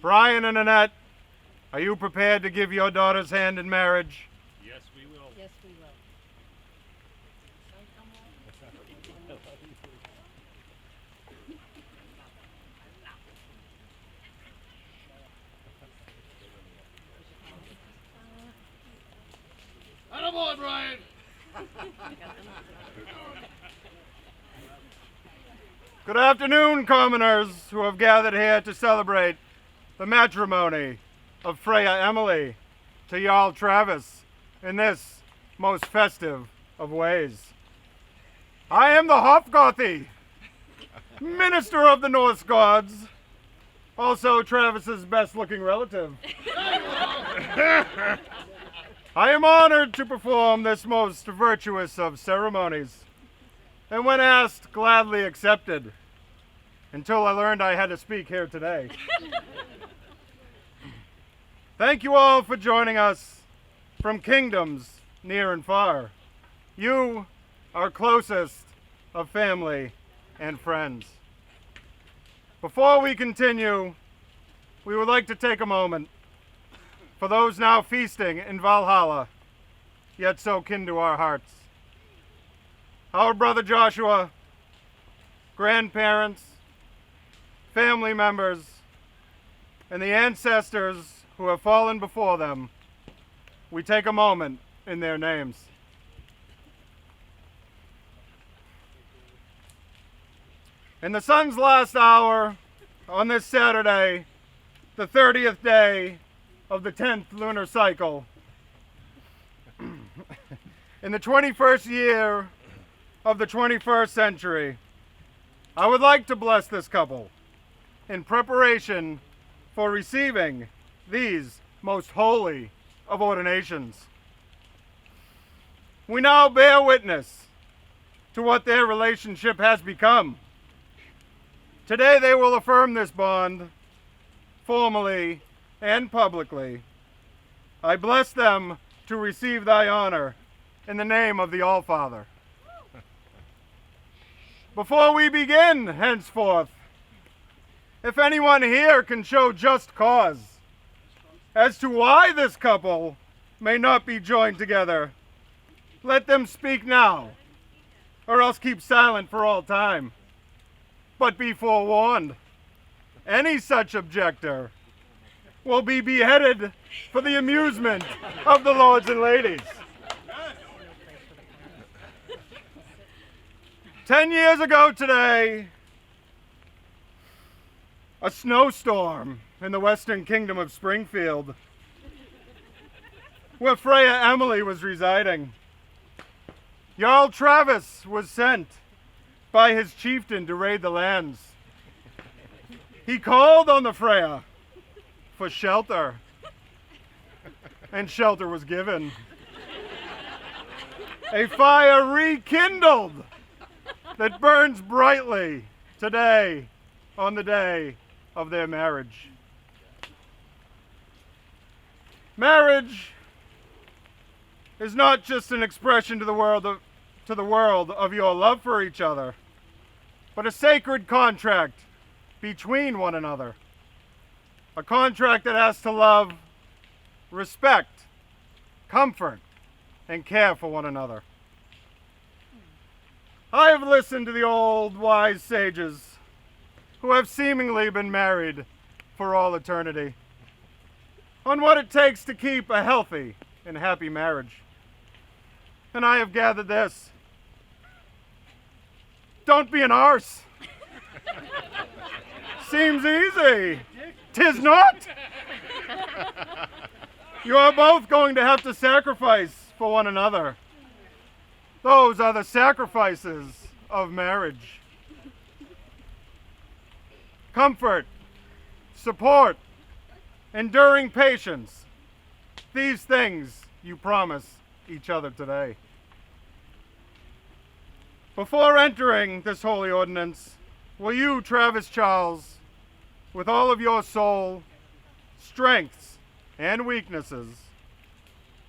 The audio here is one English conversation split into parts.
Brian and Annette, are you prepared to give your daughter's hand in marriage? Yes, we will. Yes, we will. Attaboy, Brian! Good afternoon, commoners who have gathered here to celebrate the matrimony of Freya Emily to Jarl Travis in this most festive of ways. I am the Hofgothi, minister of the Norse gods, also Travis's best-looking relative. I am honored to perform this most virtuous of ceremonies, and when asked, gladly accepted, until I learned I had to speak here today. Thank you all for joining us from kingdoms near and far. You are closest of family and friends. Before we continue, we would like to take a moment for those now feasting in Valhalla, yet so kin to our hearts. Our brother Joshua, grandparents, family members, and the ancestors who have fallen before them, we take a moment in their names. In the sun's last hour, on this Saturday, the 30th day of the 10th lunar cycle, in the 21st year of the 21st century, I would like to bless this couple in preparation for receiving these most holy of ordinations. We now bear witness to what their relationship has become. Today they will affirm this bond formally and publicly. I bless them to receive thy honor in the name of the All-Father. Before we begin, henceforth, if anyone here can show just cause as to why this couple may not be joined together, let them speak now, or else keep silent for all time. But be forewarned, any such objector will be beheaded for the amusement of the lords and ladies. 10 years ago today, a snowstorm in the western kingdom of Springfield, where Freya Emily was residing. Jarl Travis was sent by his chieftain to raid the lands. He called on the Freya for shelter, and shelter was given. A fire rekindled that burns brightly today on the day of their marriage. Marriage is not just an expression to the world of your love for each other, but a sacred contract between one another. A contract that has to love, respect, comfort, and care for one another. I have listened to the old wise sages who have seemingly been married for all eternity on what it takes to keep a healthy and happy marriage. And I have gathered this. Don't be an arse. Seems easy. 'Tis not. You are both going to have to sacrifice for one another. Those are the sacrifices of marriage. Comfort, support, enduring patience. These things you promise each other today. Before entering this holy ordinance, will you, Travis Charles, with all of your soul, strengths, and weaknesses,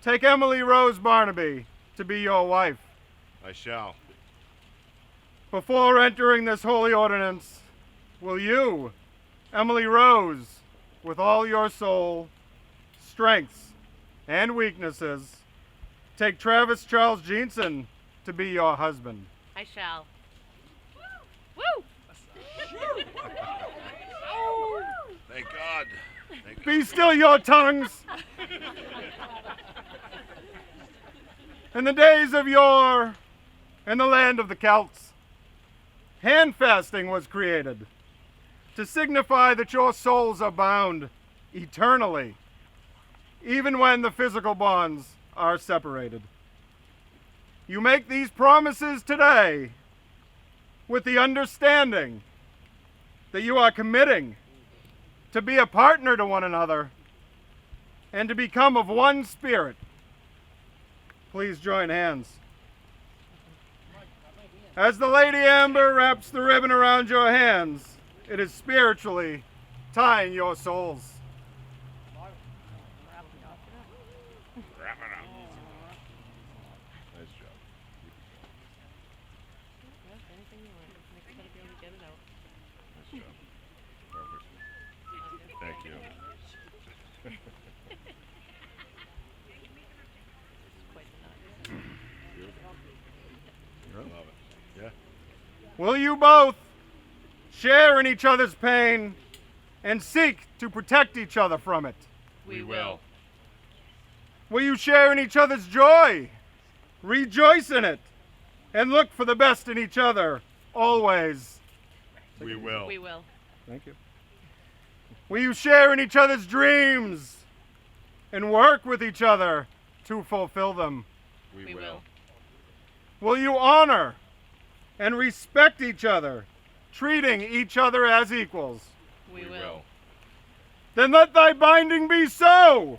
take Emily Rose Barnaby to be your wife? I shall. Before entering this holy ordinance, will you, Emily Rose, with all your soul, strengths, and weaknesses, take Travis Charles Jeanson to be your husband. I shall. Woo! Thank God. Thank Be still your tongues. In the days of yore, in the land of the Celts, hand fasting was created to signify that your souls are bound eternally, even when the physical bonds are separated. You make these promises today with the understanding that you are committing to be a partner to one another and to become of one spirit. Please join hands. As the Lady Amber wraps the ribbon around your hands, it is spiritually tying your souls. Wrap it up. Nice job. Anything you want. Nick's gotta be able to get it out. Nice job. Perfect. Thank you. Quite the nut. Beautiful. Love it. Yeah. Will you both share in each other's pain and seek to protect each other from it? We will. Will you share in each other's joy, rejoice in it, and look for the best in each other always? We will. We will. Thank you. Will you share in each other's dreams and work with each other to fulfill them? We will. Will you honor and respect each other, treating each other as equals? We will. Then let thy binding be so.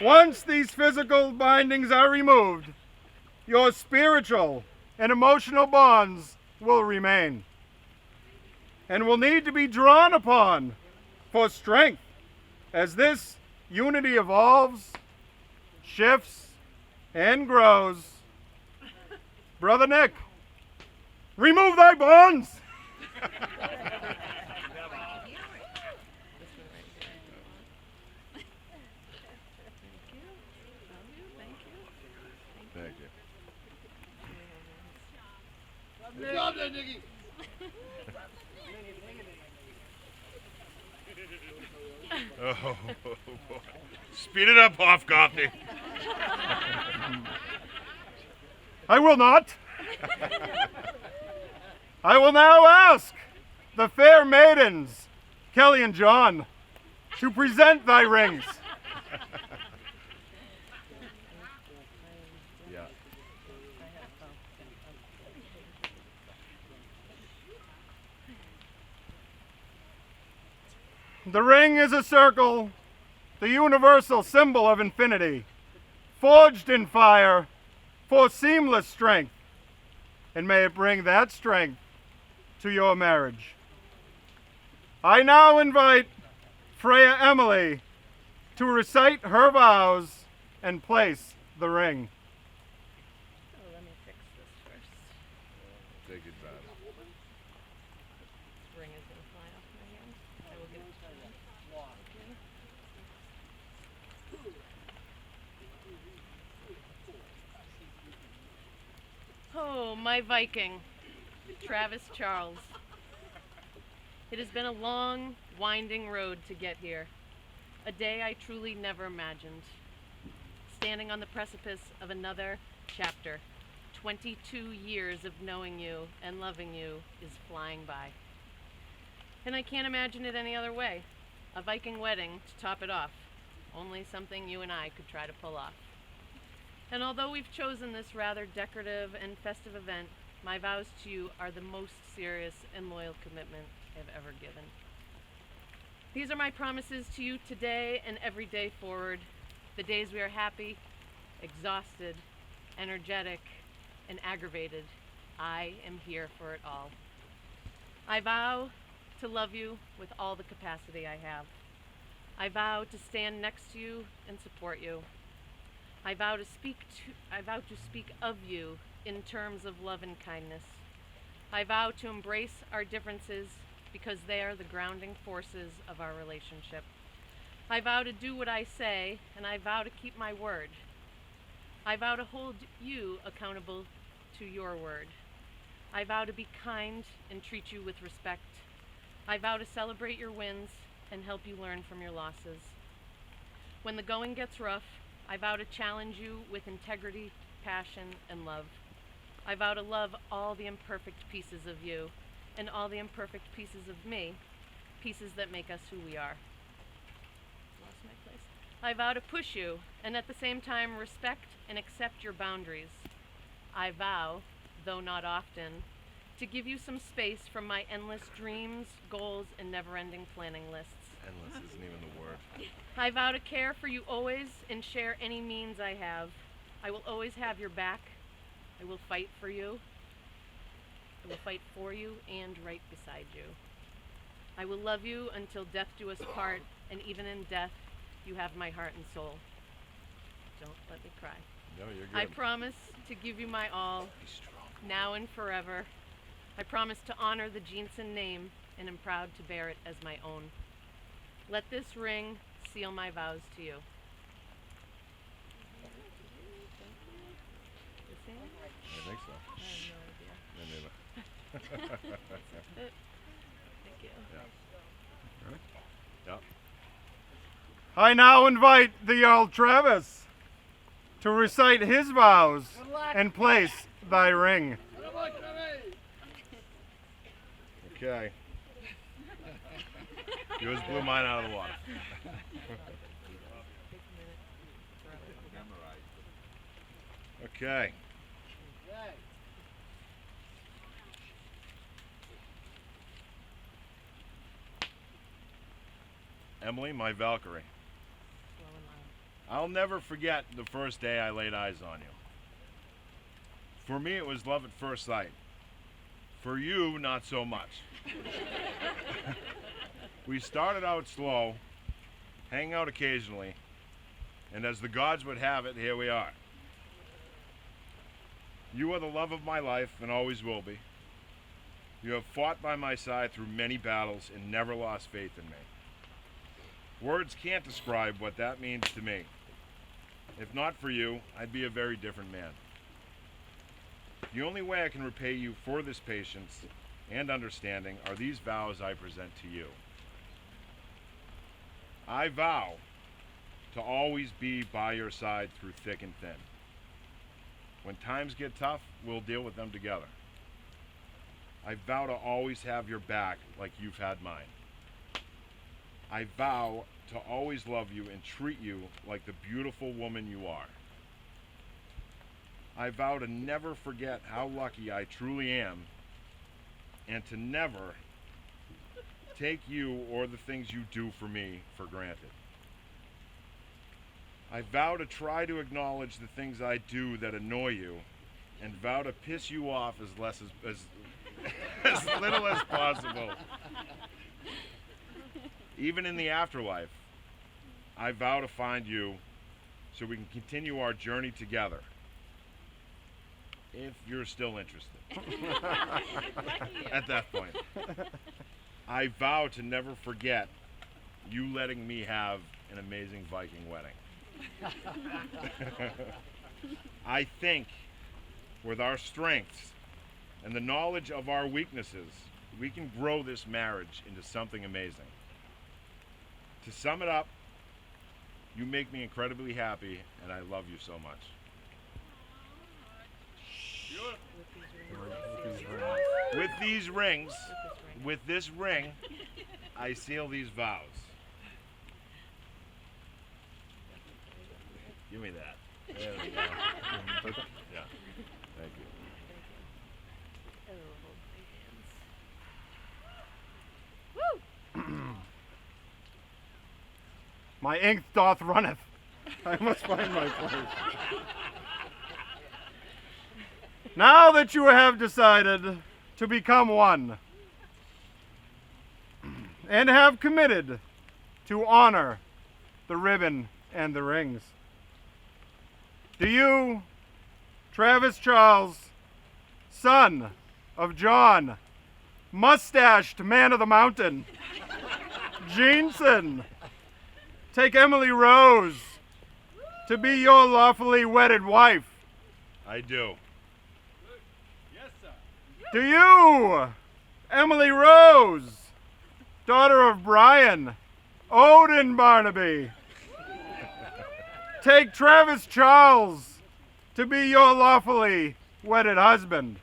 Once these physical bindings are removed, your spiritual and emotional bonds will remain and will need to be drawn upon for strength as this unity evolves, shifts, and grows. Brother Nick, remove thy bonds. Thank you. Good job there, Nicky. Oh, boy. Speed it up, Hofgothy. I will not. I will now ask the fair maidens, Kelly and John, to present thy rings. Yeah. The ring is a circle, the universal symbol of infinity, forged in fire for seamless strength, and may it bring that strength to your marriage. I now invite Freya Emily to recite her vows and place the ring. Oh, let me fix this first. Take it back. This ring is gonna fly off my hand. I will give it to you. Okay. Oh, my Viking, Travis Charles. It has been a long, winding road to get here. A day I truly never imagined. Standing on the precipice of another chapter. 22 years of knowing you and loving you is flying by. And I can't imagine it any other way. A Viking wedding to top it off. Only something you and I could try to pull off. And although we've chosen this rather decorative and festive event, my vows to you are the most serious and loyal commitment I've ever given. These are my promises to you today and every day forward. The days we are happy, exhausted, energetic, and aggravated. I am here for it all. I vow to love you with all the capacity I have. I vow to stand next to you and support you. I vow to speak of you in terms of love and kindness. I vow to embrace our differences because they are the grounding forces of our relationship. I vow to do what I say, and I vow to keep my word. I vow to hold you accountable to your word. I vow to be kind and treat you with respect. I vow to celebrate your wins and help you learn from your losses. When the going gets rough, I vow to challenge you with integrity, passion, and love. I vow to love all the imperfect pieces of you and all the imperfect pieces of me, pieces that make us who we are. Lost my place. I vow to push you and at the same time respect and accept your boundaries. I vow, though not often, to give you some space from my endless dreams, goals, and never-ending planning lists. Endless isn't even the word. I vow to care for you always and share any means I have. I will always have your back. I will fight for you. I will fight for you and right beside you. I will love you until death do us part, and even in death, you have my heart and soul. Don't let me cry. No, you're good. I promise to give you my all, Be strong. now and forever. I promise to honor the Jeanson name, and am proud to bear it as my own. Let this ring seal my vows to you. I think so. I have no idea. Me neither. Thank you. Yeah. I now invite the Earl Travis to recite his vows and place thy ring. Okay. Yours blew mine out of the water. Okay. Emily, my Valkyrie, I'll never forget the first day I laid eyes on you. For me, it was love at first sight. For you, not so much. We started out slow, hanging out occasionally, and as the gods would have it, here we are. You are the love of my life and always will be. You have fought by my side through many battles and never lost faith in me. Words can't describe what that means to me. If not for you, I'd be a very different man. The only way I can repay you for this patience and understanding are these vows I present to you. I vow to always be by your side through thick and thin. When times get tough, we'll deal with them together. I vow to always have your back like you've had mine. I vow to always love you and treat you like the beautiful woman you are. I vow to never forget how lucky I truly am and to never take you or the things you do for me for granted. I vow to try to acknowledge the things I do that annoy you and vow to piss you off as little as possible. Even in the afterlife, I vow to find you so we can continue our journey together. If you're still interested. At that point. I vow to never forget you letting me have an amazing Viking wedding. I think with our strengths and the knowledge of our weaknesses, we can grow this marriage into something amazing. To sum it up, you make me incredibly happy, and I love you so much. With these rings, with this ring, I seal these vows. Give me that. There we go. Yeah. Thank you. My ink doth runneth. I must find my place. Now that you have decided to become one and have committed to honor the ribbon and the rings, do you, Travis Charles, son of John, mustached man of the mountain, Jeanson, take Emily Rose to be your lawfully wedded wife. I do. Do you, Emily Rose, daughter of Brian, Odin Barnaby, take Travis Charles to be your lawfully wedded husband?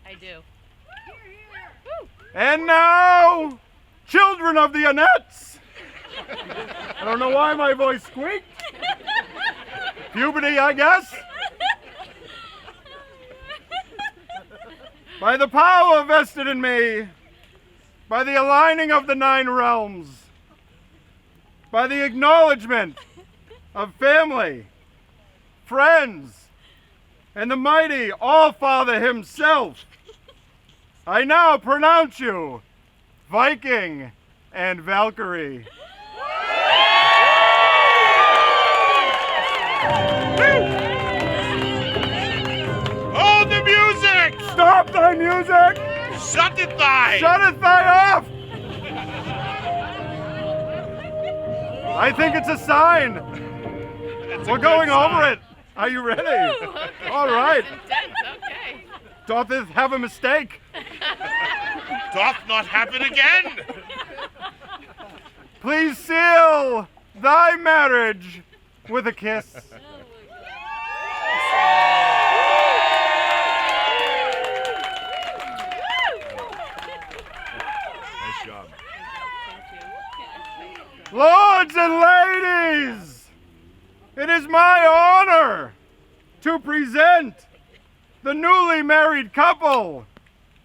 I do. And now, children of the Annettes. I don't know why my voice squeaked. Puberty, I guess. By the power vested in me, by the aligning of the 9 realms, by the acknowledgement of family, friends, and the mighty All-Father himself, I now pronounce you Viking and Valkyrie. Hold the music! Stop thy music! Shut it thy! Shut it thy off! I think it's a sign. It's a We're good going sign. over it. Are you ready? Ooh, okay. All right. Intense, okay. Doth this have a mistake? Doth not happen again! Please seal thy marriage with a kiss. Nice job. Lords and ladies, it is my honor to present the newly married couple,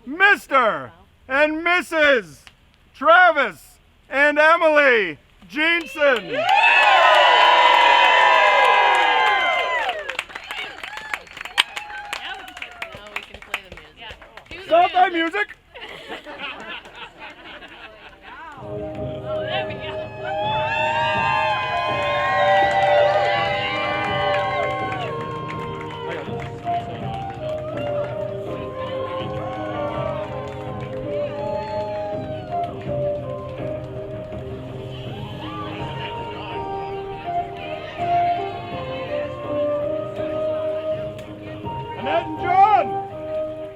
Mr. and Mrs. Travis and Emily Jeanson. Now we can play the music. Cue the Stop thy music. Oh, there we go. Annette and John!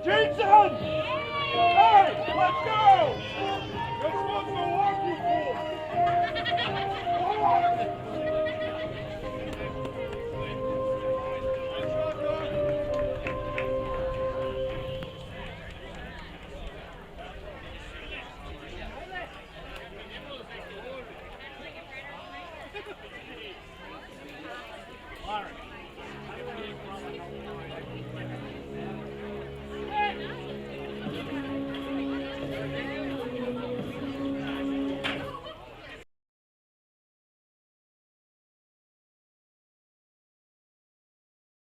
Jeanson! Hey, let's go! You're supposed to walk, you fool! Come on!